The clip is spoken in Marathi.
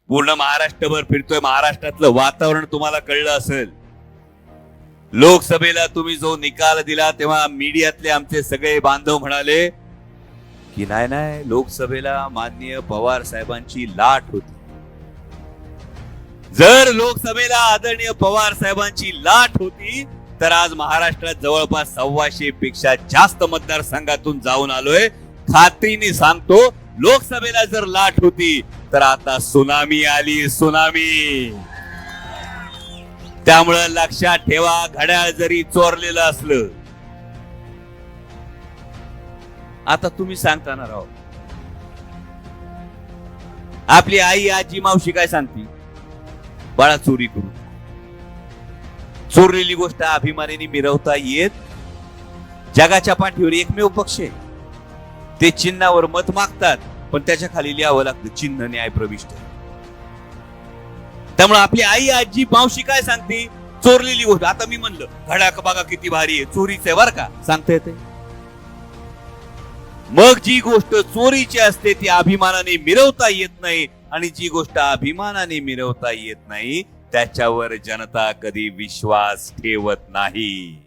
पूर्ण महाराष्ट्रभर फिरतोय, महाराष्ट्रातलं वातावरण तुम्हाला कळलं असेल. लोकसभेला तुम्ही जो निकाल दिला तेव्हा मीडियातले आमचे सगळे बांधव म्हणाले की नाही लोकसभेला माननीय पवार साहेबांची लाट होती. जर लोकसभेला आदरणीय पवार साहेबांची लाट होती तर आज महाराष्ट्रात जवळपास 125 पेक्षा जास्त मतदारसंघातून जाऊन आलोय. खात्रीने सांगतो, लोकसभेला जर लाट होती तर आता सुनामी आली, सुनामी. त्यामुळे लक्षात ठेवा, घड्याळ जरी चोरलेलं असलं, आता तुम्ही सांगता ना राव, आपली आई आजी मावशी काय सांगती, बाळा चोरी करू. चोरलेली गोष्ट अभिमानाने मिरवता येत. जगाच्या पाठीवर एकमेव पक्ष आहे, ते चिन्हावर मत मागतात पण त्याच्या खाली लिहावं लागतं चिन्ह न्याय प्रविष्ट. त्यामुळे आपली आई आजी मावशी काय सांगते, चोरलेली गोष्ट. आता मी म्हणलं घड्याळ बघा किती भारी आहे, चोरीच आहे बर का, सांगता येते. मग जी गोष्ट चोरीची असते ती अभिमानाने मिरवता येत नाही, आणि जी गोष्ट अभिमानाने मिरवता येत नाही त्याच्यावर जनता कधी विश्वास ठेवत नाही.